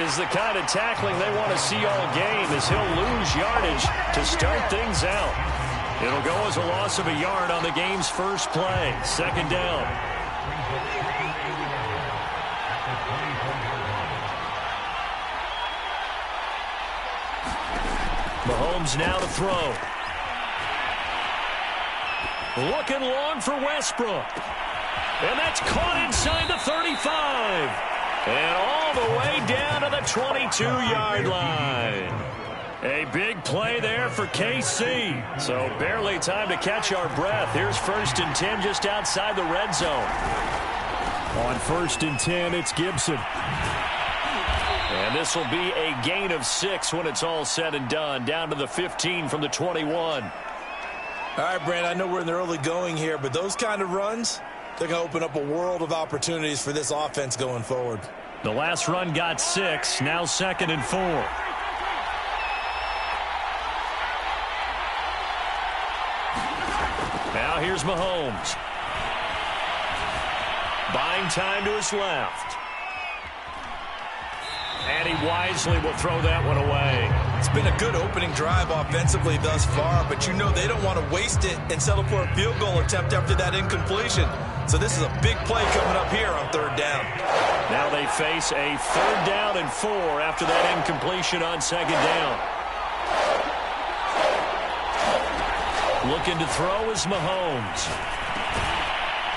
is the kind of tackling they want to see all game, as he'll lose yardage to start things out. It'll go as a loss of a yard on the game's first play. Second down. Mahomes now to throw. Looking long for Westbrook. And that's caught inside the 35. And all the way down to the 22-yard line. A big play there for KC. So barely time to catch our breath. Here's 1st and 10 just outside the red zone. On 1st and 10, it's Gibson. And this will be a gain of 6 when it's all said and done. Down to the 15 from the 21. All right, Brand, I know we're in the early going here, but those kind of runs, they're going to open up a world of opportunities for this offense going forward. The last run got 6. Now 2nd and 4. Now here's Mahomes. Buying time to his left. And he wisely will throw that one away. It's been a good opening drive offensively thus far, but you know they don't want to waste it and settle for a field goal attempt after that incompletion. So this is a big play coming up here on 3rd down. Now they face a 3rd down and 4 after that incompletion on 2nd down. Looking to throw is Mahomes.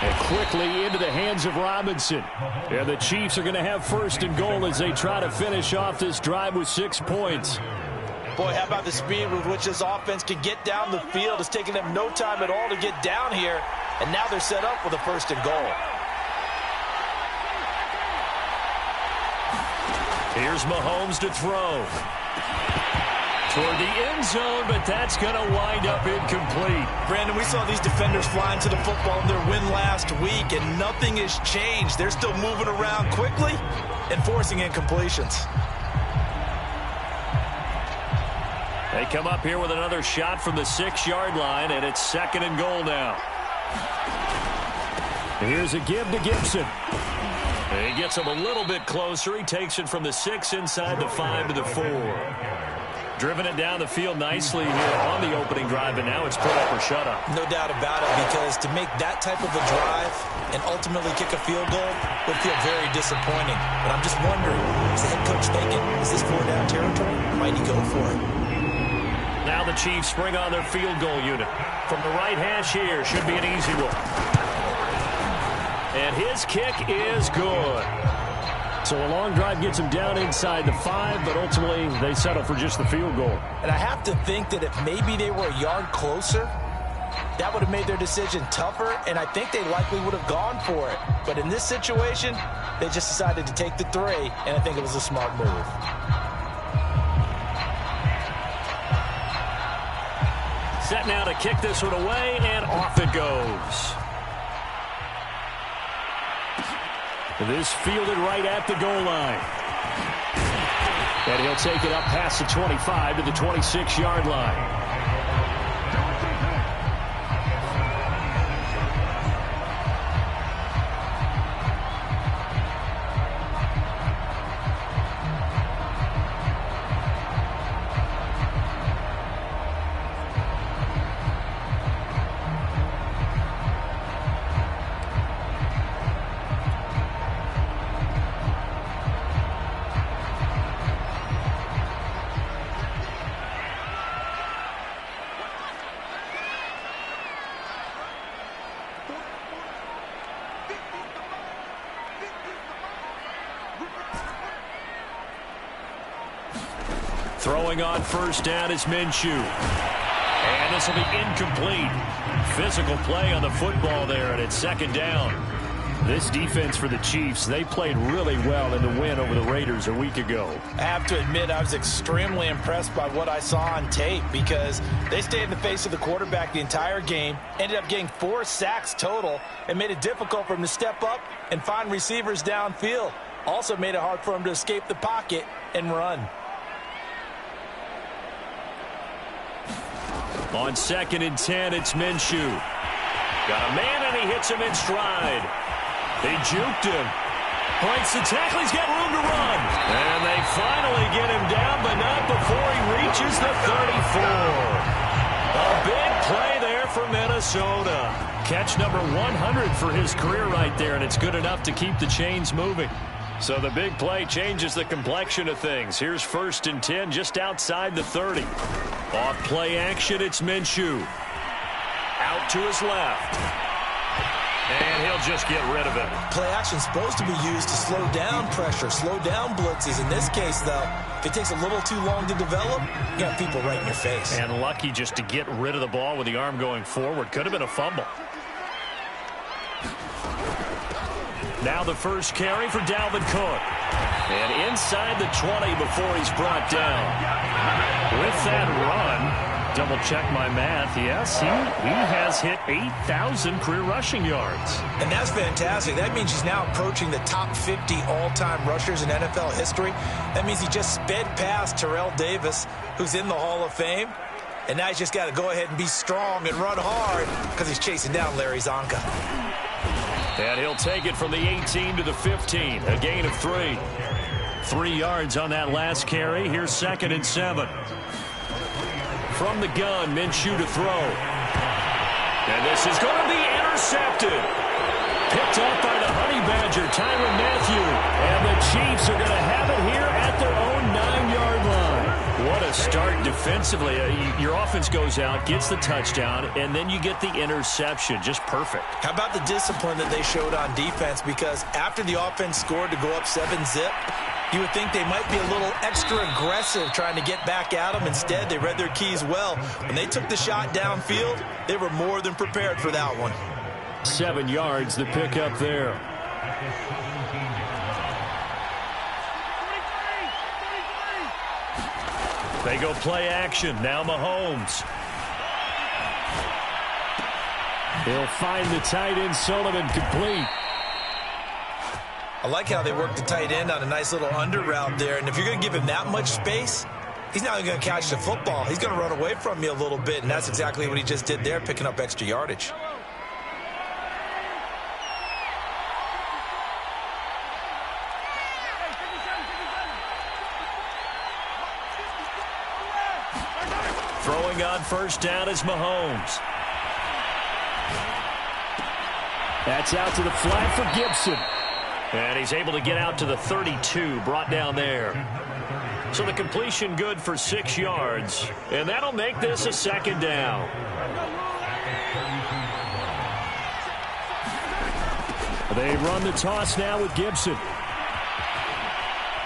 And quickly into the hands of Robinson. And the Chiefs are going to have 1st and goal as they try to finish off this drive with 6 points. Boy, how about the speed with which this offense can get down the field? It's taking them no time at all to get down here. And now they're set up with a 1st and goal. Here's Mahomes to throw. Toward the end zone, but that's going to wind up incomplete. Brandon, we saw these defenders flying to the football in their win last week, and nothing has changed. They're still moving around quickly and forcing incompletions. They come up here with another shot from the 6-yard line, and it's 2nd and goal now. Here's a give to Gibson. And he gets him a little bit closer. He takes it from the 6 inside the 5 to the 4. Driven it down the field nicely here on the opening drive, and now it's put up or shut up. No doubt about it, because to make that type of a drive and ultimately kick a field goal would feel very disappointing. But I'm just wondering, is the head coach thinking, is this 4-down territory? Might he go for it? Now the Chiefs bring on their field goal unit. From the right hash here, should be an easy one. And his kick is good. So a long drive gets them down inside the 5, but ultimately they settle for just the field goal. And I have to think that if maybe they were a yard closer, that would have made their decision tougher, and I think they likely would have gone for it. But in this situation, they just decided to take the 3, and I think it was a smart move. Set now to kick this one away, and off it goes. This fielded right at the goal line. And he'll take it up past the 25 to the 26-yard line. Throwing on 1st down is Minshew. And this will be incomplete. Physical play on the football there, and it's 2nd down. This defense for the Chiefs, they played really well in the win over the Raiders a week ago. I have to admit, I was extremely impressed by what I saw on tape, because they stayed in the face of the quarterback the entire game, ended up getting 4 sacks total, and made it difficult for him to step up and find receivers downfield. Also made it hard for him to escape the pocket and run. On 2nd and 10, it's Minshew. Got a man, and he hits him in stride. They juked him. Breaks the tackle. He's got room to run. And they finally get him down, but not before he reaches the 34. A big play there for Minnesota. Catch number 100 for his career right there, and it's good enough to keep the chains moving. So the big play changes the complexion of things. Here's 1st and 10 just outside the 30. Off play action, it's Minshew. Out to his left. And he'll just get rid of it. Play action is supposed to be used to slow down pressure, slow down blitzes. In this case, though, if it takes a little too long to develop, you got people right in your face. And lucky just to get rid of the ball with the arm going forward. Could have been a fumble. Now the first carry for Dalvin Cook. And inside the 20 before he's brought down. With that run, double check my math. Yes, he has hit 8,000 career rushing yards. And that's fantastic. That means he's now approaching the top 50 all-time rushers in NFL history. That means he just sped past Terrell Davis, who's in the Hall of Fame. And now he's just got to go ahead and be strong and run hard because he's chasing down Larry Zonka. And he'll take it from the 18 to the 15. A gain of 3. 3 yards on that last carry. Here's 2nd and 7. From the gun, Minshew to throw. And this is going to be intercepted. Picked up by the Honey Badger, Tyrann Mathieu. And the Chiefs are going to have it here at their own 9-yard line. What a start defensively. Your offense goes out, gets the touchdown, and then you get the interception. Just perfect. How about the discipline that they showed on defense? Because after the offense scored to go up 7-zip, you would think they might be a little extra aggressive trying to get back at them. Instead, they read their keys well. When they took the shot downfield, they were more than prepared for that one. 7 yards, the pickup there. They go play action. Now Mahomes. He'll find the tight end, Sullivan, complete. I like how they work the tight end on a nice little under route there. And if you're going to give him that much space, he's not going to catch the football. He's going to run away from me a little bit, and that's exactly what he just did there, picking up extra yardage. Throwing on first down is Mahomes. That's out to the flat for Gibson. And he's able to get out to the 32, brought down there. So the completion good for 6 yards. And that'll make this a 2nd down. They run the toss now with Gibson.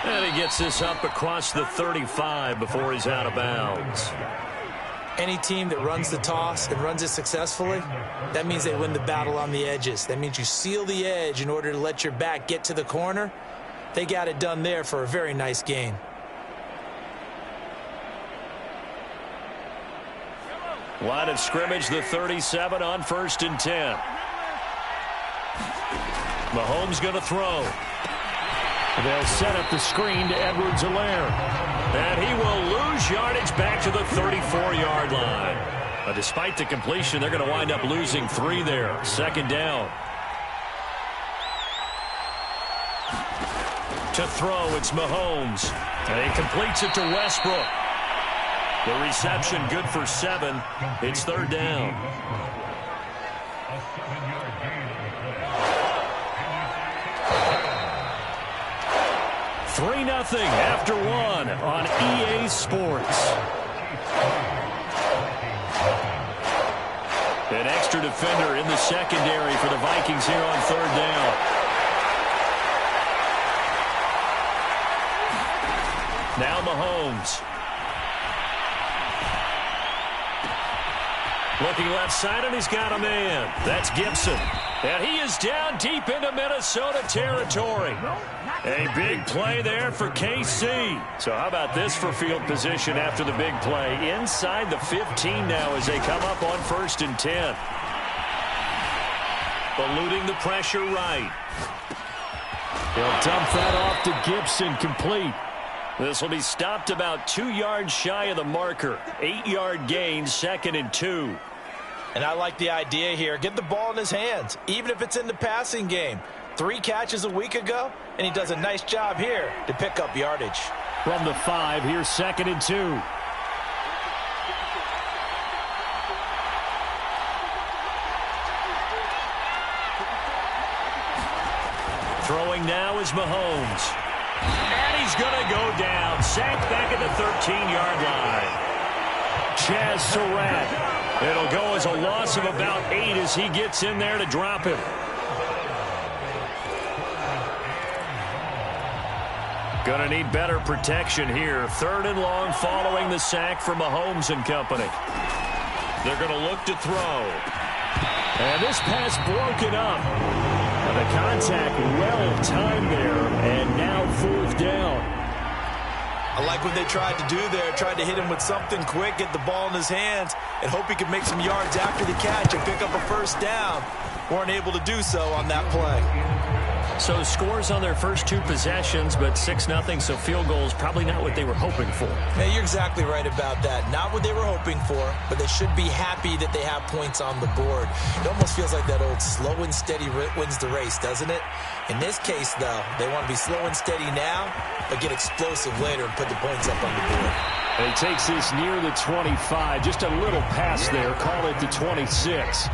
And he gets this up across the 35 before he's out of bounds. Any team that runs the toss and runs it successfully, that means they win the battle on the edges. That means you seal the edge in order to let your back get to the corner. They got it done there for a very nice gain. Line of scrimmage, the 37 on 1st and 10. Mahomes going to throw. They'll set up the screen to Edwards-Helaire. And he will lose yardage back to the 34-yard line. Despite the completion, they're going to wind up losing 3 there. 2nd down. To throw, it's Mahomes. And he completes it to Westbrook. The reception good for 7. It's 3rd down. 3-0 after 1 on EA Sports. An extra defender in the secondary for the Vikings here on 3rd down. Now Mahomes. Looking left side, and he's got a man. That's Gibson. And he is down deep into Minnesota territory. A big play there for KC. So how about this for field position after the big play? Inside the 15 now as they come up on 1st and 10. Eluding the pressure right. He'll dump that off to Gibson, complete. This will be stopped about 2 yards shy of the marker. 8-yard gain, 2nd and 2. And I like the idea here. Get the ball in his hands, even if it's in the passing game. 3 catches a week ago, and he does a nice job here to pick up yardage. From the 5, here's 2nd and 2. Throwing now is Mahomes. And he's going to go down. Sacked back at the 13-yard line. Chaz Surratt. It'll go as a loss of about 8 as he gets in there to drop him. Going to need better protection here. 3rd and long following the sack from Mahomes and company. They're going to look to throw. And this pass broken up. And the contact well timed there, and now 4th down. I like what they tried to do there. Tried to hit him with something quick, get the ball in his hands, and hope he could make some yards after the catch and pick up a 1st down. Weren't able to do so on that play. So scores on their first 2 possessions, but 6-0, so field goals probably not what they were hoping for. Yeah, you're exactly right about that. Not what they were hoping for, but they should be happy that they have points on the board. It almost feels like that old slow and steady wins the race, doesn't it? In this case, though, they want to be slow and steady now, but get explosive later and put the points up on the board. And he takes this near the 25, just a little pass there, call it the 26.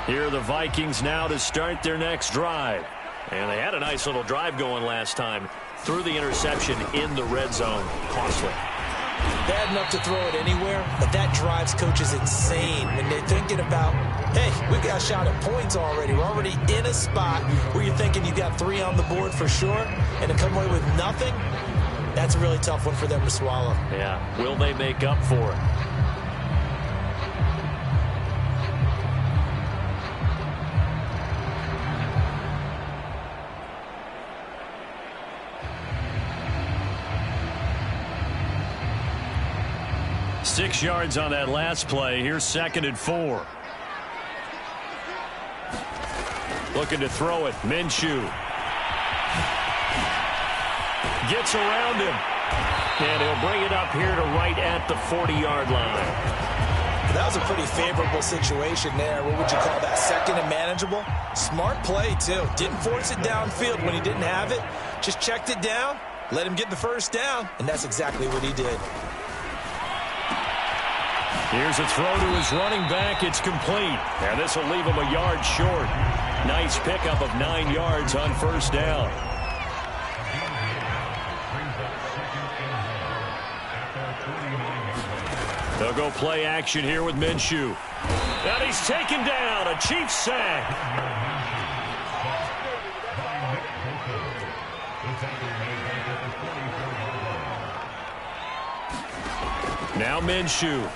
Here are the Vikings now to start their next drive. And they had a nice little drive going last time. Threw the interception in the red zone. Costly. Bad enough to throw it anywhere, but that drives coaches insane when they're thinking about, hey, we got a shot at points already. We're already in a spot where you're thinking you got 3 on the board for sure, and to come away with nothing, that's a really tough one for them to swallow. Yeah, will they make up for it? Six yards on that last play. Here's 2nd and 4. Looking to throw it. Minshew. Gets around him. And he'll bring it up here to right at the 40-yard line. That was a pretty favorable situation there. What would you call that? 2nd and manageable? Smart play, too. Didn't force it downfield when he didn't have it. Just checked it down, let him get the 1st down, and that's exactly what he did. Here's a throw to his running back. It's complete. And this will leave him a yard short. Nice pickup of 9 yards on 1st down. They'll go play action here with Minshew. And he's taken down. A Chiefs sack. Now Minshew.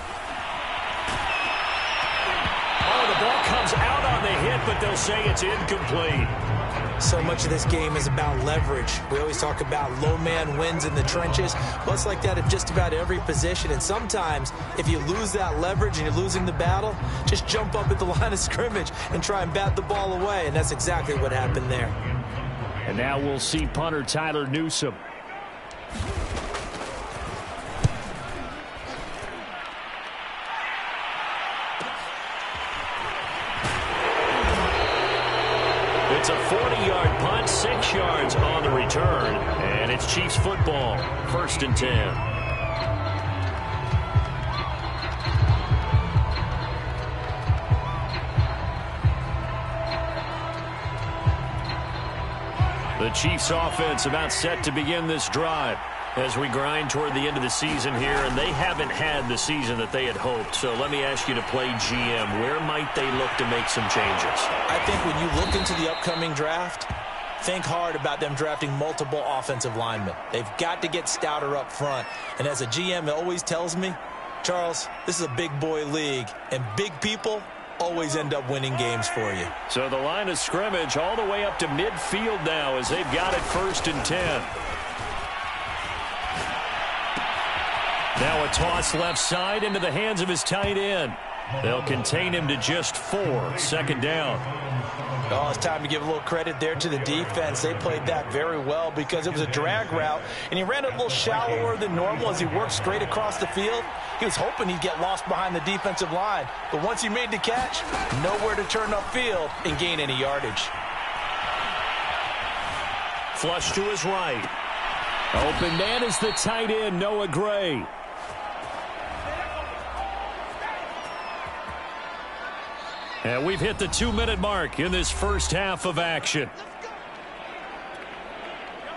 The ball comes out on the hit, but they'll say it's incomplete. So much of this game is about leverage. We always talk about low man wins in the trenches. Well, it's like that at just about every position. And sometimes, if you lose that leverage and you're losing the battle, just jump up at the line of scrimmage and try and bat the ball away. And that's exactly what happened there. And now we'll see punter Tyler Newsome. It's a 40-yard punt, 6 yards on the return, and it's Chiefs football, 1st and 10. The Chiefs offense about set to begin this drive as we grind toward the end of the season here, and they haven't had the season that they had hoped. So let me ask you to play GM. Where might they look to make some changes? I think when you look into the upcoming draft, think hard about them drafting multiple offensive linemen. They've got to get stouter up front. And as a GM, it always tells me, Charles, this is a big boy league, and big people always end up winning games for you. So the line of scrimmage all the way up to midfield now as they've got it 1st and 10. Now a toss left side into the hands of his tight end. They'll contain him to just 4. 2nd down. Oh, it's time to give a little credit there to the defense. They played that very well because it was a drag route, and he ran it a little shallower than normal as he worked straight across the field. He was hoping he'd get lost behind the defensive line, but once he made the catch, nowhere to turn upfield and gain any yardage. Flush to his right. Open man is the tight end, Noah Gray. And we've hit the 2-minute mark in this first half of action.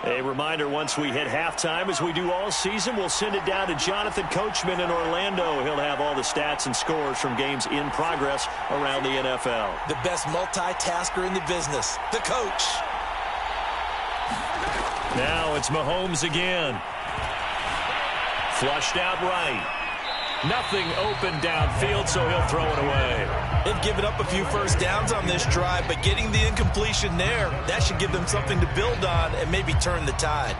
A reminder, once we hit halftime, as we do all season, we'll send it down to Jonathan Coachman in Orlando. He'll have all the stats and scores from games in progress around the NFL. The best multitasker in the business, the coach. Now it's Mahomes again. Flushed out right. Nothing open downfield, so he'll throw it away. They've given up a few first downs on this drive, but getting the incompletion there, that should give them something to build on and maybe turn the tide.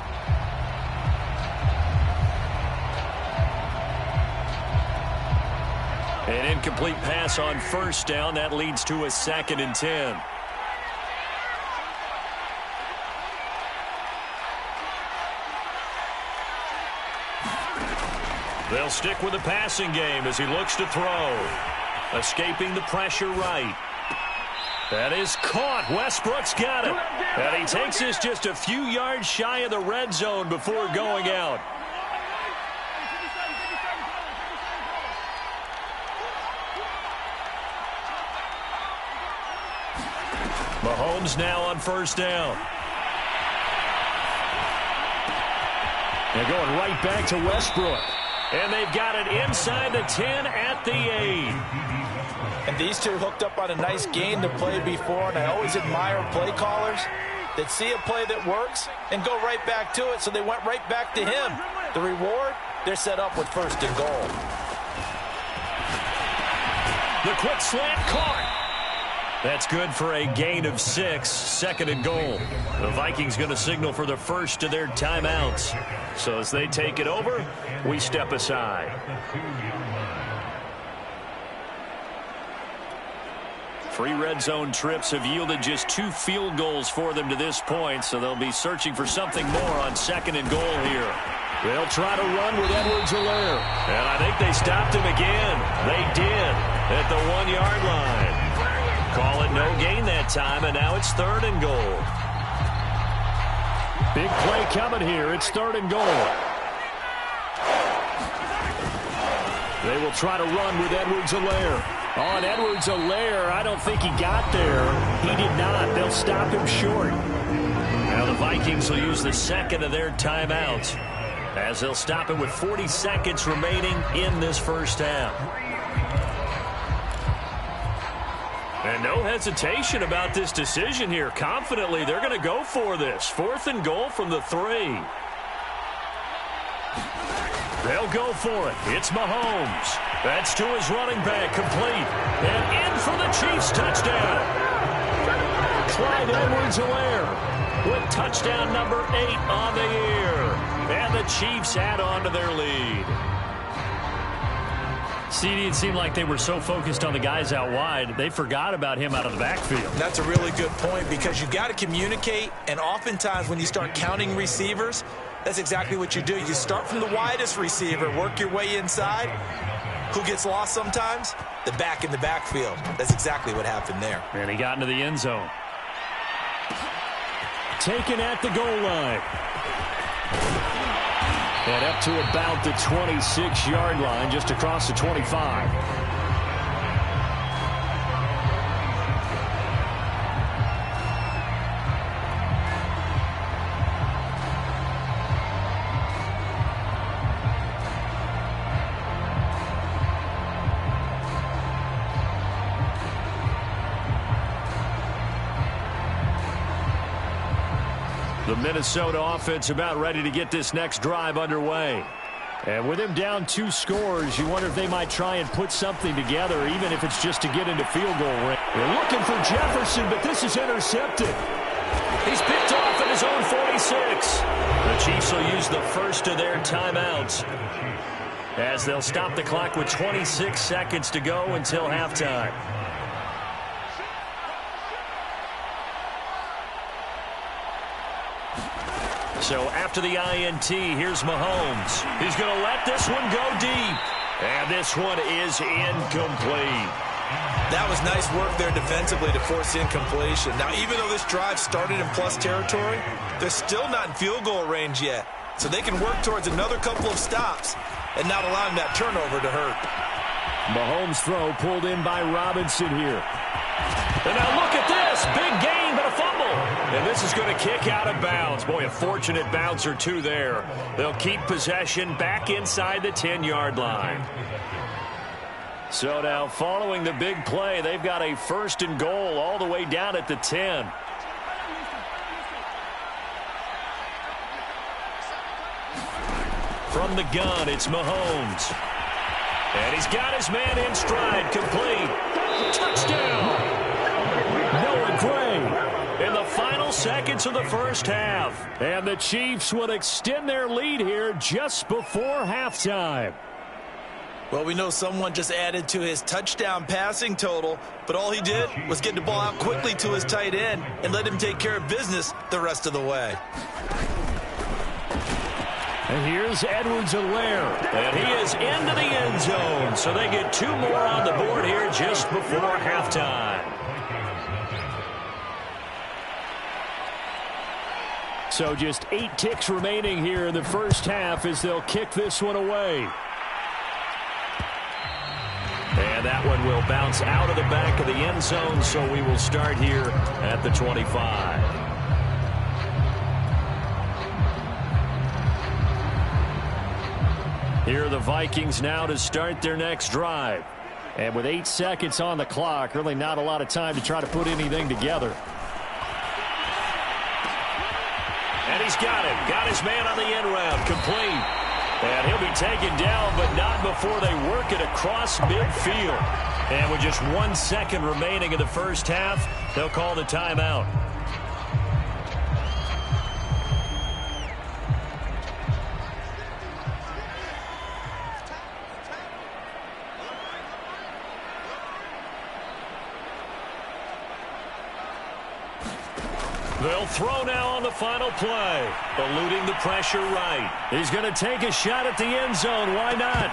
An incomplete pass on first down. That leads to a 2nd and 10. They'll stick with the passing game as he looks to throw. Escaping the pressure right. That is caught. Westbrook's got it. And he takes this just a few yards shy of the red zone before going out. Mahomes now on first down. They're going right back to Westbrook. And they've got it inside the 10 at the 8. And these two hooked up on a nice gain to play before, and I always admire play callers that see a play that works and go right back to it, so they went right back to him. The reward, they're set up with 1st and goal. The quick slant caught. That's good for a gain of 6, 2nd and goal. The Vikings going to signal for the first of their timeouts. So as they take it over, we step aside. 3 red zone trips have yielded just 2 field goals for them to this point, so they'll be searching for something more on 2nd and goal here. They'll try to run with Edwards-Helaire. And I think they stopped him again. They did at the 1-yard line. Call it no gain that time, and now it's 3rd and goal. Big play coming here. It's 3rd and goal. They will try to run with Edwards-Helaire. On Edwards-Helaire, I don't think he got there. He did not. They'll stop him short. Now the Vikings will use the 2nd of their timeouts as they'll stop it with 40 seconds remaining in this first half. And no hesitation about this decision here. Confidently, they're going to go for this. 4th and goal from the 3. They'll go for it. It's Mahomes. That's to his running back, complete. And in for the Chiefs touchdown. Clyde Edwards-Helaire with touchdown number 8 on the year. And the Chiefs add on to their lead. CD, it seemed like they were so focused on the guys out wide, they forgot about him out of the backfield. That's a really good point because you got to communicate, and oftentimes when you start counting receivers, that's exactly what you do. You start from the widest receiver, work your way inside. Who gets lost sometimes? The back in the backfield. That's exactly what happened there. And he got into the end zone. Taken at the goal line. And up to about the 26-yard line, just across the 25. The Minnesota offense about ready to get this next drive underway. And with him down 2 scores, you wonder if they might try and put something together, even if it's just to get into field goal range. They're looking for Jefferson, but this is intercepted. He's picked off at his own 46. The Chiefs will use the first of their timeouts as they'll stop the clock with 26 seconds to go until halftime. So after the INT, here's Mahomes. He's going to let this one go deep. And this one is incomplete. That was nice work there defensively to force incompletion. Now, even though this drive started in plus territory, they're still not in field goal range yet. So they can work towards another couple of stops and not allowing that turnover to hurt. Mahomes' throw pulled in by Robinson here. And now look at this. Big gain, but a fumble. And this is going to kick out of bounds. Boy, a fortunate bounce or two there. They'll keep possession back inside the 10-yard line. So now following the big play, they've got a 1st and goal all the way down at the 10. From the gun, it's Mahomes. And he's got his man in stride, complete. Touchdown! Noah Gray in the final seconds of the first half. And the Chiefs would extend their lead here just before halftime. Well, we know someone just added to his touchdown passing total, but all he did was get the ball out quickly to his tight end and let him take care of business the rest of the way. And here's Edwards-Helaire. And he is into the end zone. So they get 2 more on the board here just before halftime. So just 8 ticks remaining here in the first half as they'll kick this one away. And that one will bounce out of the back of the end zone, so we will start here at the 25. Here are the Vikings now to start their next drive. And with 8 seconds on the clock, really not a lot of time to try to put anything together. And he's got it. Got his man on the end round. Complete. And he'll be taken down, but not before they work it across midfield. And with just 1 second remaining in the first half, they'll call the timeout. They'll throw now on the final play. Eluding the pressure right. He's going to take a shot at the end zone. Why not?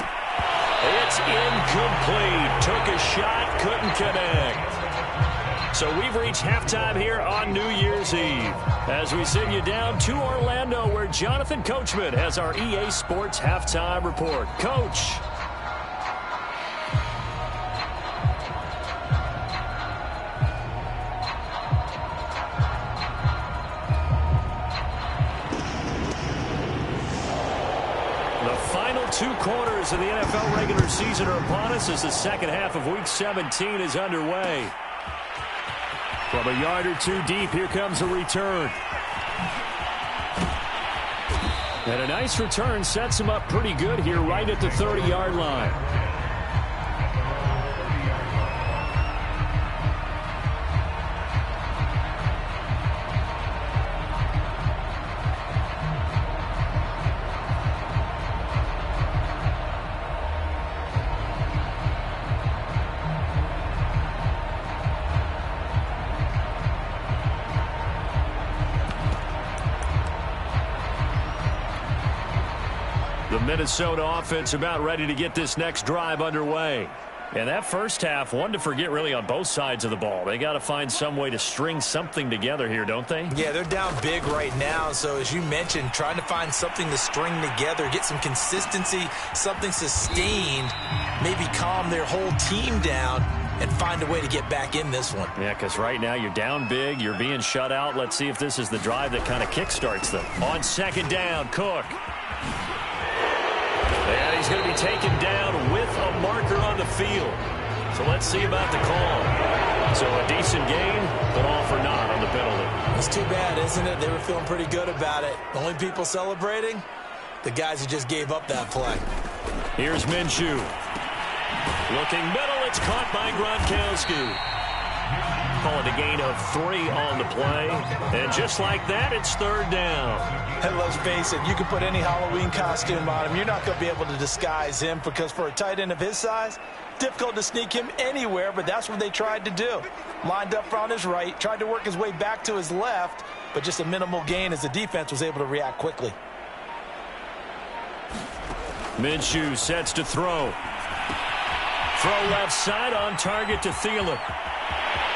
It's incomplete. Took a shot, couldn't connect. So we've reached halftime here on New Year's Eve. As we send you down to Orlando, where Jonathan Coachman has our EA Sports Halftime Report. Coach. Final 2 quarters of the NFL regular season are upon us as the second half of Week 17 is underway. From a yard or 2 deep, here comes a return. And a nice return sets him up pretty good here right at the 30-yard line. The Minnesota offense about ready to get this next drive underway. And that first half, one to forget really on both sides of the ball. They got to find some way to string something together here, don't they? Yeah, they're down big right now. So as you mentioned, trying to find something to string together, get some consistency, something sustained, maybe calm their whole team down and find a way to get back in this one. Yeah, because right now you're down big, you're being shut out. Let's see if this is the drive that kind of kickstarts them. On second down, Cook. And he's going to be taken down with a marker on the field. So let's see about the call. So a decent gain, but all for naught on the penalty. It's too bad, isn't it? They were feeling pretty good about it. The only people celebrating, the guys who just gave up that play. Here's Minshew. Looking middle, it's caught by Gronkowski. Call it a gain of 3 on the play. And just like that, it's third down. And let's face it, you can put any Halloween costume on him. You're not going to be able to disguise him because for a tight end of his size, difficult to sneak him anywhere, but that's what they tried to do. Lined up on his right, tried to work his way back to his left, but just a minimal gain as the defense was able to react quickly. Minshew sets to throw. Throw left side on target to Thielen.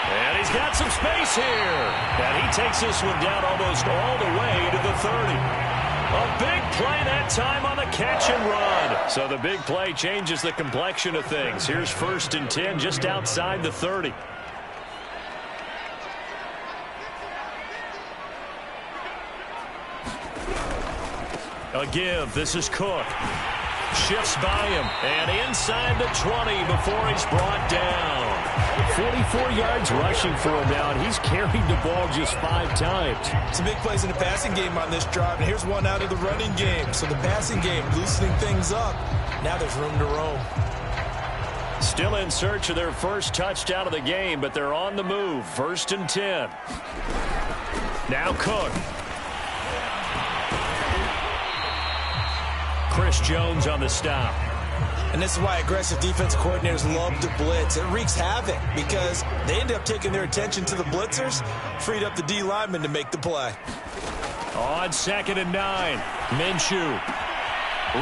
And he's got some space here. And he takes this one down almost all the way to the 30. A big play that time on the catch and run. So the big play changes the complexion of things. Here's 1st and 10 just outside the 30. A give. This is Cook. Shifts by him. And inside the 20 before he's brought down. 44 yards rushing for him now, and he's carried the ball just 5 times. Some big plays in the passing game on this drive, and here's one out of the running game. So the passing game loosening things up. Now there's room to roam. Still in search of their first touchdown of the game, but they're on the move. 1st and 10. Now Cook. Chris Jones on the stop. And this is why aggressive defense coordinators love to blitz. It wreaks havoc because they end up taking their attention to the blitzers, freed up the D lineman to make the play. On 2nd and 9, Minshew.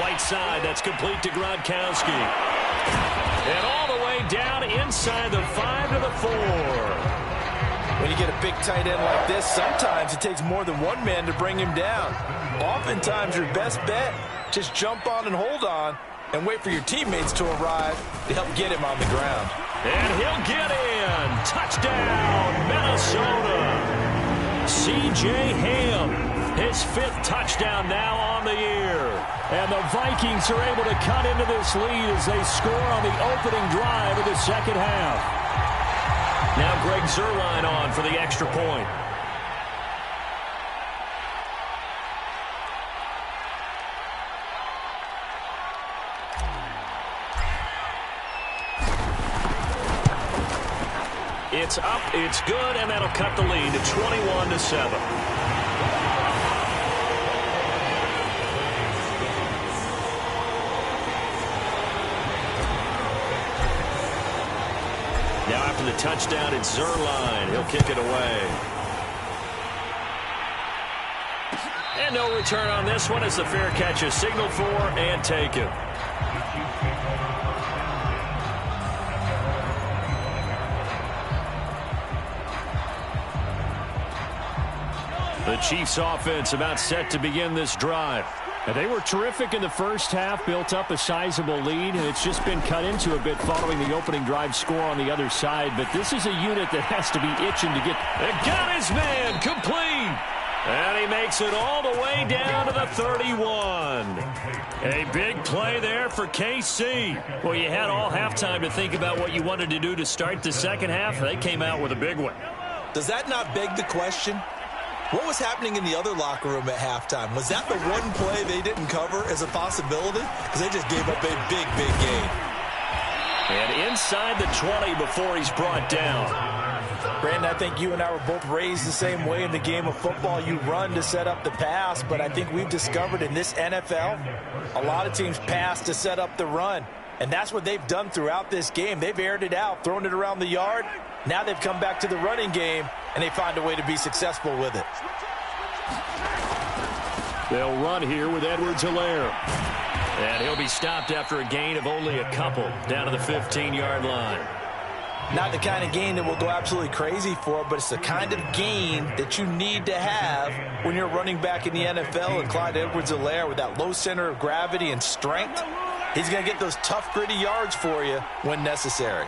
Right side, that's complete to Gronkowski. And all the way down inside the 5 to the 4. When you get a big tight end like this, sometimes it takes more than one man to bring him down. Oftentimes, your best bet, just jump on and hold on and wait for your teammates to arrive to help get him on the ground. And he'll get in. Touchdown, Minnesota. C.J. Ham, his 5th touchdown now on the year. And the Vikings are able to cut into this lead as they score on the opening drive of the second half. Now Greg Zuerlein on for the extra point. It's up, it's good, and that'll cut the lead to 21-7. Now after the touchdown, it's Zuerlein. He'll kick it away. And no return on this one as the fair catch is signaled for and taken. The Chiefs offense about set to begin this drive. And they were terrific in the first half, built up a sizable lead, and it's just been cut into a bit following the opening drive score on the other side. But this is a unit that has to be itching to get... It got his man complete! And he makes it all the way down to the 31. A big play there for KC. Well, you had all halftime to think about what you wanted to do to start the second half. They came out with a big one. Does that not beg the question? What was happening in the other locker room at halftime? Was that the one play they didn't cover as a possibility? Because they just gave up a big, big gain. And inside the 20 before he's brought down. Brandon, I think you and I were both raised the same way in the game of football. You run to set up the pass, but I think we've discovered in this NFL, a lot of teams pass to set up the run. And that's what they've done throughout this game. They've aired it out, thrown it around the yard. Now they've come back to the running game, and they find a way to be successful with it. They'll run here with Edwards-Helaire. And he'll be stopped after a gain of only a couple down to the 15-yard line. Not the kind of gain that we'll go absolutely crazy for, but it's the kind of gain that you need to have when you're running back in the NFL. And Clyde Edwards-Helaire, with that low center of gravity and strength, he's going to get those tough, gritty yards for you when necessary.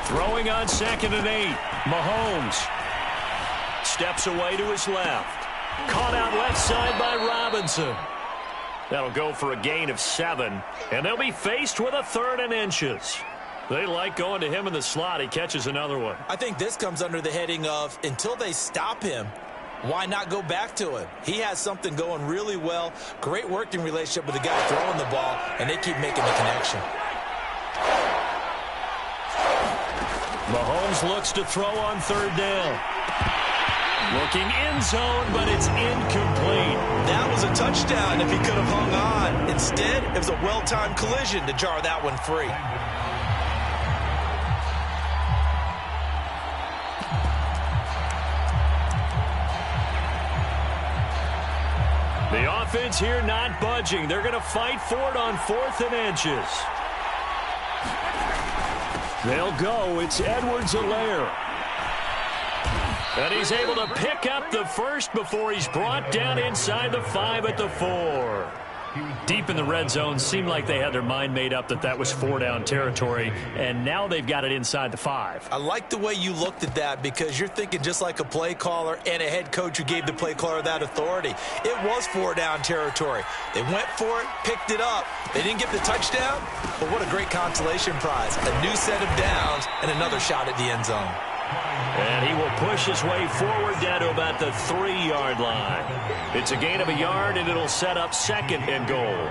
Throwing on 2nd and 8. Mahomes steps away to his left. Caught out left side by Robinson. That'll go for a gain of 7. And they'll be faced with a 3rd and inches. They like going to him in the slot. He catches another one. I think this comes under the heading of, until they stop him, why not go back to him? He has something going really well. Great working relationship with the guy throwing the ball, and they keep making the connection. Mahomes looks to throw on 3rd down. Looking end zone, but it's incomplete. That was a touchdown if he could have hung on. Instead, it was a well-timed collision to jar that one free. The offense here not budging. They're going to fight for it on 4th and inches. They'll go. It's Edwards-Helaire. And he's able to pick up the first before he's brought down inside the 5 at the 4. Deep in the red zone, seemed like they had their mind made up that was 4-down territory, and now they've got it inside the 5. I like the way you looked at that because you're thinking just like a play caller and a head coach who gave the play caller that authority. It was 4-down territory. They went for it, picked it up. They didn't get the touchdown, but what a great consolation prize. A new set of downs and another shot at the end zone. And he will push his way forward down to about the 3-yard line. It's a gain of a yard, and it'll set up 2nd and goal.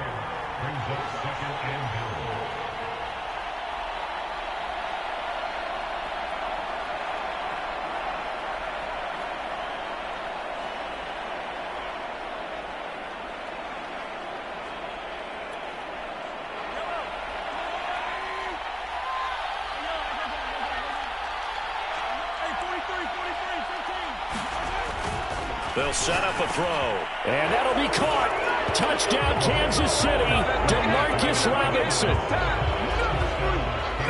They'll set up a throw. And that'll be caught. Touchdown, Kansas City. Demarcus Robinson.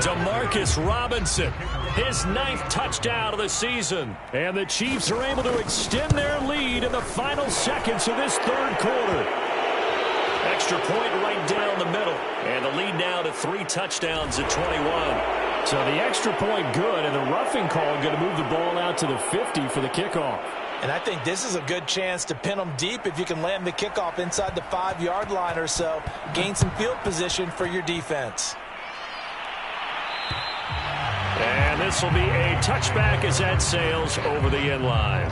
Demarcus Robinson. His 9th touchdown of the season. And the Chiefs are able to extend their lead in the final seconds of this 3rd quarter. Extra point right down the middle. And the lead now to 3 touchdowns at 21. So the extra point good, and the roughing call going to move the ball out to the 50 for the kickoff. And I think this is a good chance to pin them deep if you can land the kickoff inside the 5-yard line or so. Gain some field position for your defense. And this will be a touchback as that sails over the end line.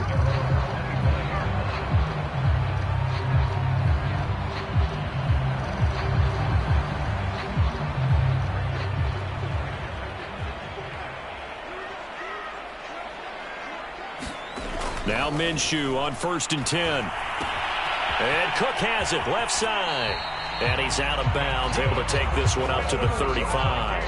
Now Minshew on 1st and 10. And Cook has it, left side. And he's out of bounds, able to take this one up to the 35.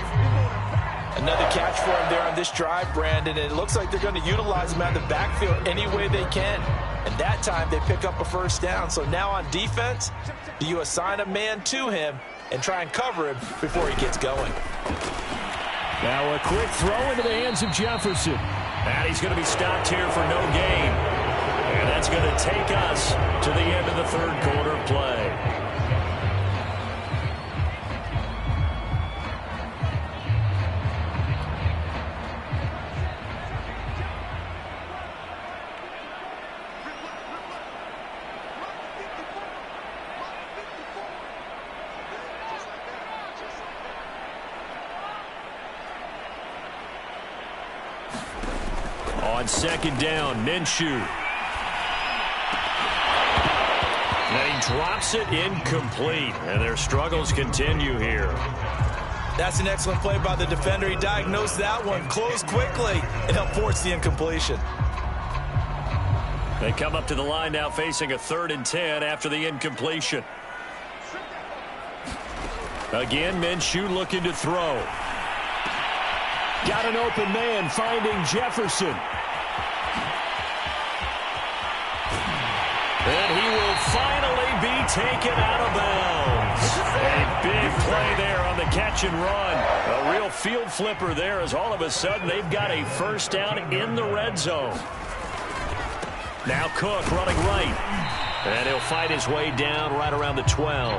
Another catch for him there on this drive, Brandon. And it looks like they're going to utilize him out of the backfield any way they can. And that time they pick up a 1st down. So now on defense, do you assign a man to him and try and cover him before he gets going? Now a quick throw into the hands of Jefferson. And he's going to be stopped here for no gain. And that's going to take us to the end of the 3rd quarter of play. On 2nd down, Minshew. And he drops it incomplete. And their struggles continue here. That's an excellent play by the defender. He diagnosed that one, closed quickly, and helped force the incompletion. They come up to the line now facing a 3rd and 10 after the incompletion. Again, Minshew looking to throw. Got an open man finding Jefferson. And he will finally be taken out of bounds. A big play there on the catch and run. A real field flipper there as all of a sudden they've got a 1st down in the red zone. Now Cook running right. And he'll fight his way down right around the 12.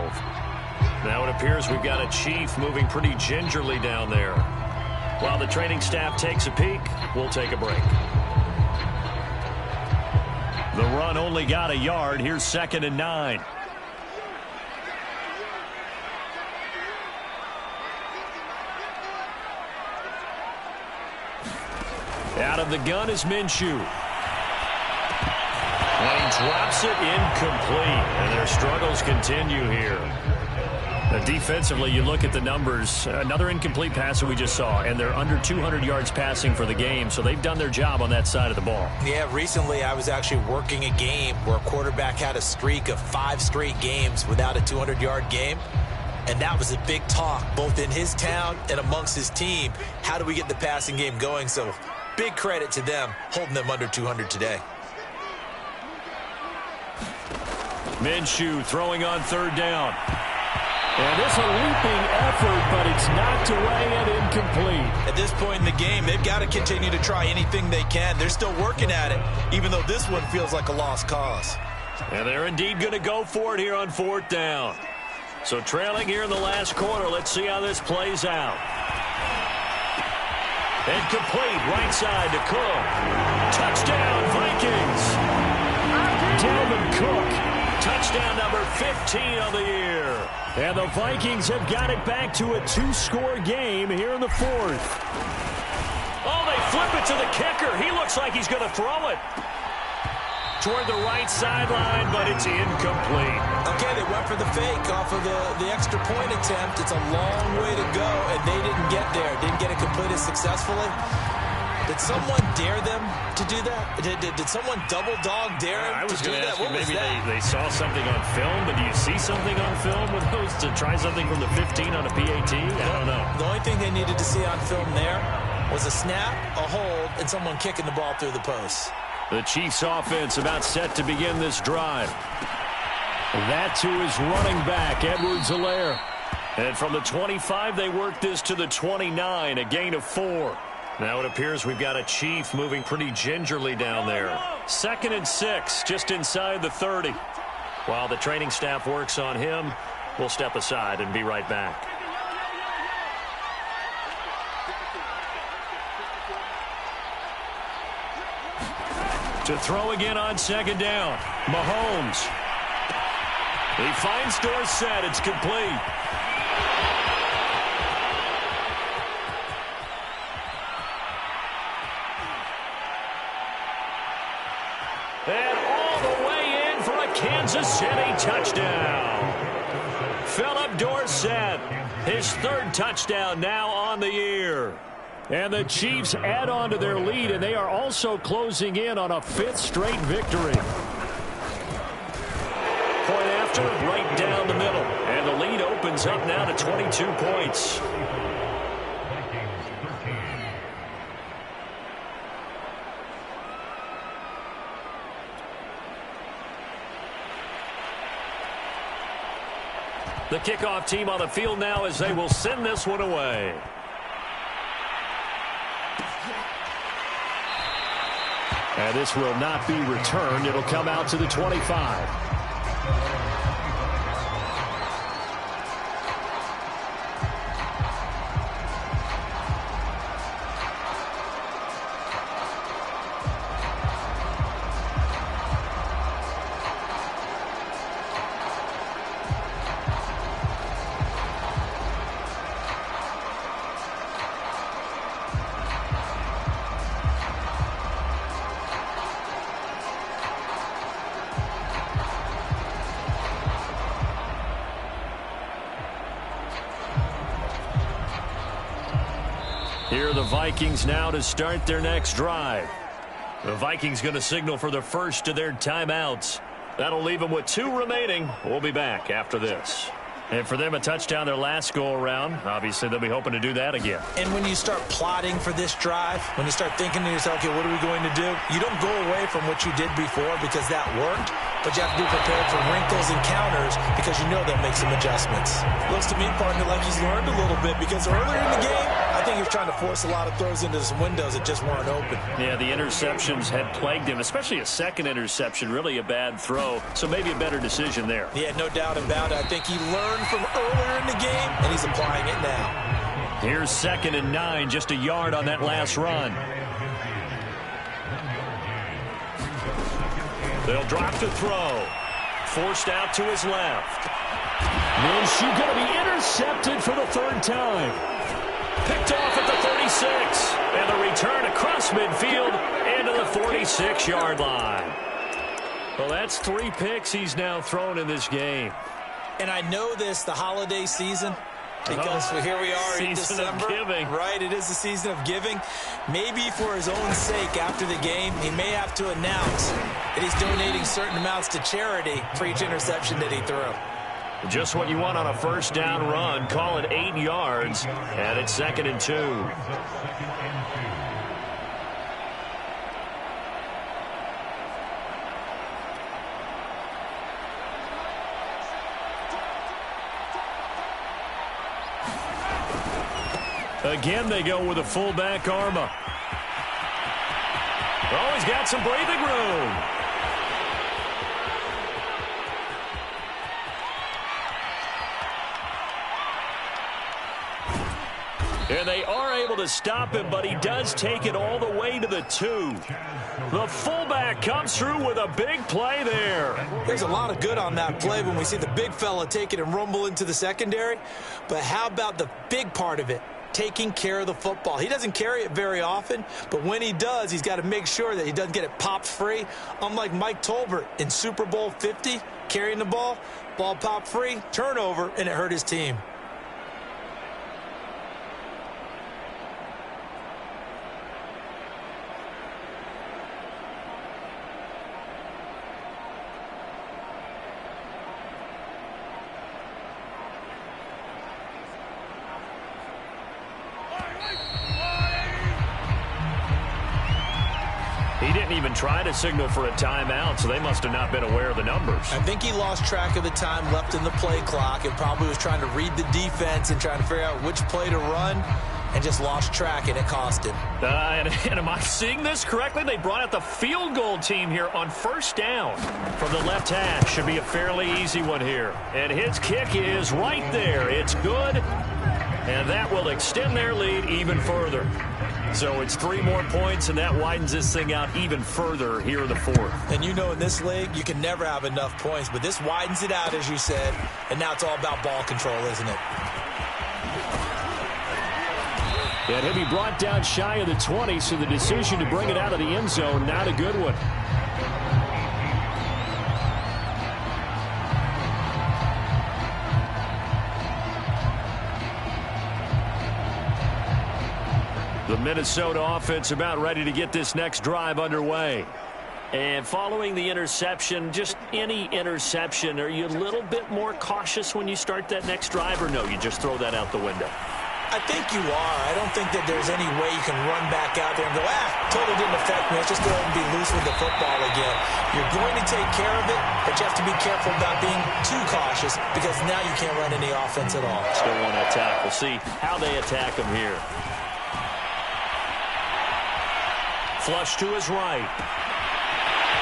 Now it appears we've got a Chief moving pretty gingerly down there. While the training staff takes a peek, we'll take a break. The run only got a yard. Here's 2nd and 9. Out of the gun is Minshew. And he drops it incomplete. And their struggles continue here. Defensively, you look at the numbers. Another incomplete pass that we just saw, and they're under 200 yards passing for the game, so they've done their job on that side of the ball. Yeah, recently I was actually working a game where a quarterback had a streak of 5 straight games without a 200-yard game, and that was a big talk both in his town and amongst his team. How do we get the passing game going? So big credit to them holding them under 200 today. Minshew throwing on third down. And it's a leaping effort, but it's knocked away and incomplete. At this point in the game, they've got to continue to try anything they can. They're still working at it, even though this one feels like a lost cause. And they're indeed going to go for it here on fourth down. So trailing here in the last quarter, let's see how this plays out. Incomplete, right side to Cook. Touchdown, Vikings. Dalvin Cook. Touchdown number 15 of the year. And the Vikings have got it back to a two-score game here in the fourth. Oh, they flip it to the kicker. He looks like he's going to throw it toward the right sideline, but it's incomplete. Okay, they went for the fake off of the extra point attempt. It's a long way to go, and they didn't get there. Didn't get it completed successfully. Did someone dare them to do that? Did someone double dog dare them to do that? I was going to ask you, maybe they saw something on film, but do you see something on film with those to try something from the 15 on a PAT? I don't know. The only thing they needed to see on film there was a snap, a hold, and someone kicking the ball through the post. The Chiefs offense about set to begin this drive. That to his running back, Edwards-Helaire. And from the 25, they work this to the 29, a gain of 4. Now it appears we've got a Chief moving pretty gingerly down there. 2nd and 6, just inside the 30. While the training staff works on him, we'll step aside and be right back. To throw again on 2nd down, Mahomes. He finds Dorsett. It's complete. And all the way in for a Kansas City touchdown. Philip Dorsett, his 3rd touchdown now on the year. And the Chiefs add on to their lead, and they are also closing in on a 5th straight victory. Point after, right down the middle. And the lead opens up now to 22 points. The kickoff team on the field now as they will send this one away. And this will not be returned. It'll come out to the 25. Here are the Vikings now to start their next drive. The Vikings going to signal for the first of their timeouts. That'll leave them with 2 remaining. We'll be back after this. And for them, a touchdown their last go-around. Obviously, they'll be hoping to do that again. And when you start plotting for this drive, when you start thinking to yourself, okay, what are we going to do? You don't go away from what you did before because that worked, but you have to be prepared for wrinkles and counters because you know they'll make some adjustments. Looks to me, partner, like he's learned a little bit because earlier in the game, I think he was trying to force a lot of throws into some windows that just weren't open. Yeah, the interceptions had plagued him, especially a second interception, really a bad throw. So maybe a better decision there. Yeah, no doubt about it. I think he learned from earlier in the game, and he's applying it now. Here's 2nd and 9, just a yard on that last run. They'll drop to throw. Forced out to his left. Minshew going to be intercepted for the 3rd time. Picked off at the 36. And the return across midfield into the 46-yard line. Well, that's 3 picks he's now thrown in this game. And I know this, the holiday season, because here we are in December. Right, it is the season of giving. Maybe for his own sake after the game, he may have to announce that he's donating certain amounts to charity for each interception that he threw. Just what you want on a first down run. Call it 8 yards, and it's 2nd and 2. Again, they go with a fullback Arma. Oh, he's got some breathing room. And they are able to stop him, but he does take it all the way to the 2. The fullback comes through with a big play there. There's a lot of good on that play when we see the big fella take it and rumble into the secondary. But how about the big part of it? Taking care of the football. He doesn't carry it very often, but when he does, he's got to make sure that he doesn't get it popped free. Unlike Mike Tolbert in Super Bowl 50, carrying the ball popped free, turnover, and it hurt his team. He didn't even try to signal for a timeout, so they must have not been aware of the numbers. I think he lost track of the time left in the play clock and probably was trying to read the defense and trying to figure out which play to run and just lost track, and it cost him. And am I seeing this correctly? They brought out the field goal team here on first down from the left hash. Should be a fairly easy one here. And his kick is right there. It's good, and that will extend their lead even further. So it's 3 more points, and that widens this thing out even further here in the 4th. And you know in this league, you can never have enough points, but this widens it out, as you said, and now it's all about ball control, isn't it? And he'll be brought down shy of the 20, so the decision to bring it out of the end zone, not a good one. The Minnesota offense about ready to get this next drive underway. And following the interception, just any interception, are you a little bit more cautious when you start that next drive, or no, you just throw that out the window? I think you are. I don't think that there's any way you can run back out there and go, totally didn't affect me. Let's just go ahead and be loose with the football again. You're going to take care of it, but you have to be careful about being too cautious because now you can't run any offense at all. Still want to attack. We'll see how they attack him here. Flush to his right.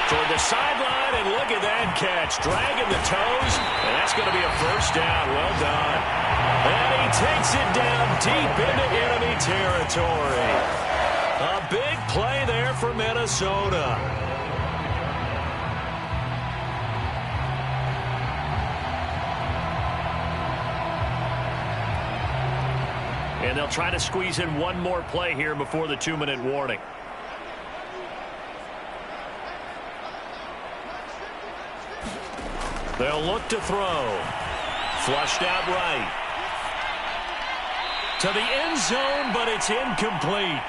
Toward the sideline, and look at that catch. Dragging the toes, and that's going to be a first down. Well done. And he takes it down deep into enemy territory. A big play there for Minnesota. And they'll try to squeeze in one more play here before the 2-minute warning. They'll look to throw. Flushed out right. To the end zone, but it's incomplete.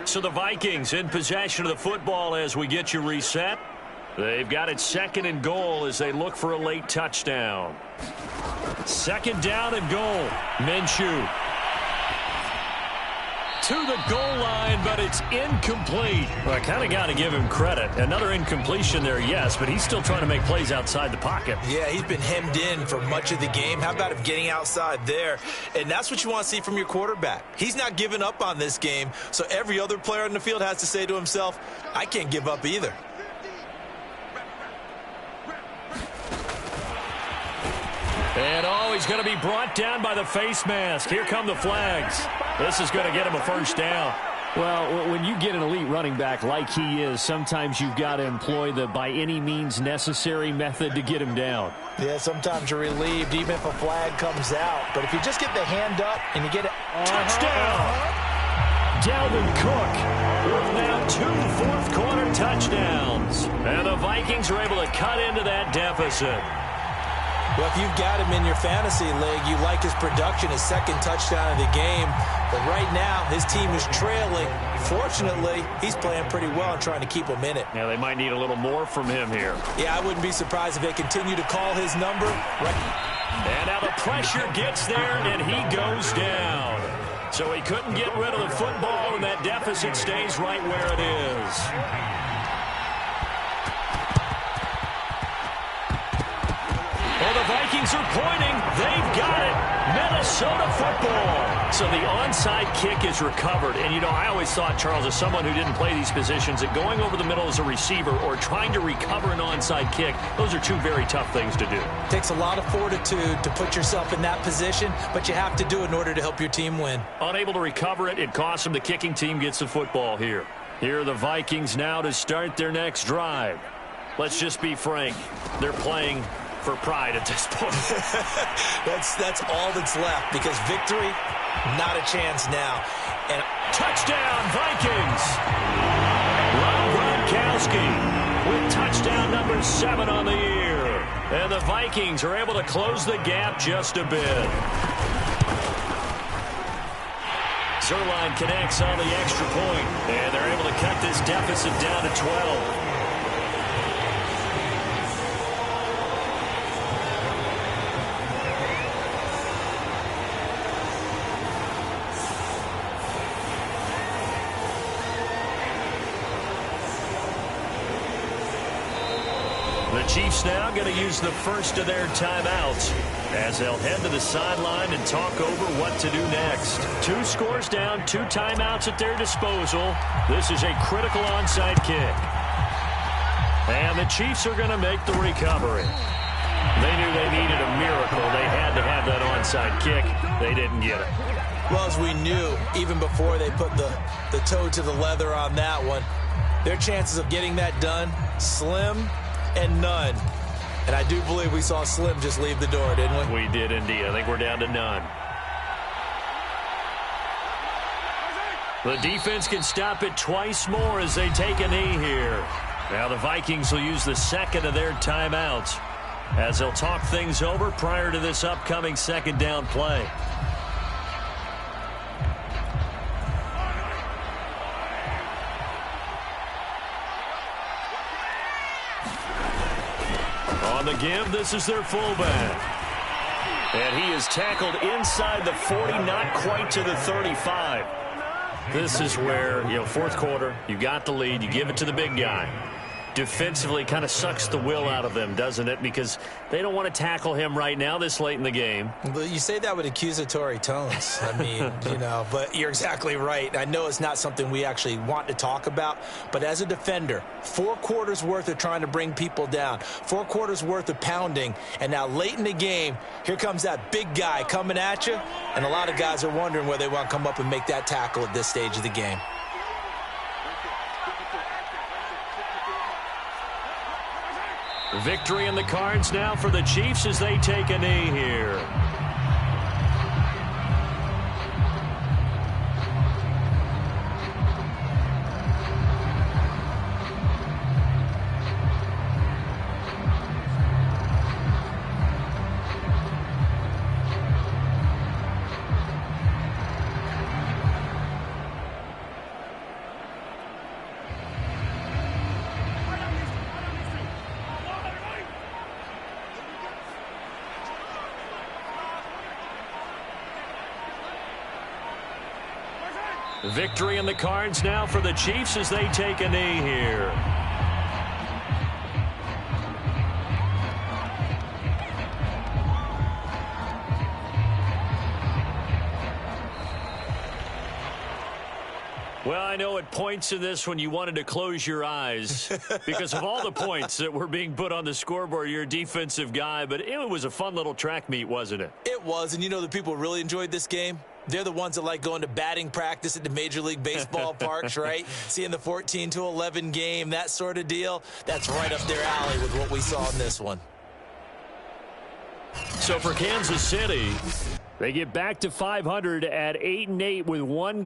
So the Vikings in possession of the football as we get you reset. They've got it 2nd and goal as they look for a late touchdown. 2nd down and goal. Minshew to the goal line, but it's incomplete. Well, I kind of got to give him credit. Another incompletion there, yes, but he's still trying to make plays outside the pocket. Yeah, he's been hemmed in for much of the game. How about him getting outside there? And that's what you want to see from your quarterback. He's not giving up on this game, so every other player on the field has to say to himself, I can't give up either. And he's going to be brought down by the face mask. Here come the flags. This is going to get him a first down. Well, when you get an elite running back like he is, sometimes you've got to employ the by any means necessary method to get him down. Yeah, sometimes you're relieved even if a flag comes out. But if you just get the hand up and you get it. Touchdown! Dalvin Cook with now 2 fourth-quarter touchdowns. And the Vikings are able to cut into that deficit. Well, if you've got him in your fantasy league, you like his production, his 2nd touchdown of the game. But right now, his team is trailing. Fortunately, he's playing pretty well and trying to keep him in it. Yeah, they might need a little more from him here. Yeah, I wouldn't be surprised if they continue to call his number. And now the pressure gets there, and he goes down. So he couldn't get rid of the football, and that deficit stays right where it is. Well, the Vikings are pointing. They've got it. Minnesota football. So the onside kick is recovered. And, you know, I always thought, Charles, as someone who didn't play these positions, that going over the middle as a receiver or trying to recover an onside kick, those are two very tough things to do. It takes a lot of fortitude to put yourself in that position, but you have to do it in order to help your team win. Unable to recover it, it costs them. The kicking team gets the football here. Here are the Vikings now to start their next drive. Let's just be frank. They're playing for pride at this point. that's all that's left, because victory, not a chance now. And touchdown, Vikings! Rob Gronkowski with touchdown number 7 on the year. And the Vikings are able to close the gap just a bit. Zerline connects on the extra point, and they're able to cut this deficit down to 12. The Chiefs now going to use the first of their timeouts as they'll head to the sideline and talk over what to do next. 2 scores down, 2 timeouts at their disposal. This is a critical onside kick. And the Chiefs are going to make the recovery. They knew they needed a miracle. They had to have that onside kick. They didn't get it. Well, as we knew, even before they put the toe to the leather on that one, their chances of getting that done, slim and none. And I do believe we saw Slim just leave the door, didn't we? We did indeed. I think we're down to none. The defense can stop it twice more as they take a knee here. Now the Vikings will use the second of their timeouts as they'll talk things over prior to this upcoming second down play. On the give, this is their fullback. And he is tackled inside the 40, not quite to the 35. This is where, you know, fourth quarter, you got the lead, you give it to the big guy. Defensively kind of sucks the will out of them, doesn't it? Because they don't want to tackle him right now this late in the game. But you say that with accusatory tones. I mean, you know, but you're exactly right. I know it's not something we actually want to talk about, but as a defender, 4 quarters worth of trying to bring people down, 4 quarters worth of pounding, and now late in the game, here comes that big guy coming at you, and a lot of guys are wondering where they want to come up and make that tackle at this stage of the game. Victory in the cards now for the Chiefs as they take a knee here. Victory in the cards now for the Chiefs as they take a knee here. Well, I know at points in this when you wanted to close your eyes because of all the points that were being put on the scoreboard. You're a defensive guy, but it was a fun little track meet, wasn't it? It was, and you know the people really enjoyed this game? They're the ones that like going to batting practice at the Major League Baseball parks, right? Seeing the 14-11 game, that sort of deal. That's right up their alley with what we saw in this one. So for Kansas City, they get back to 500 at 8-8 with 1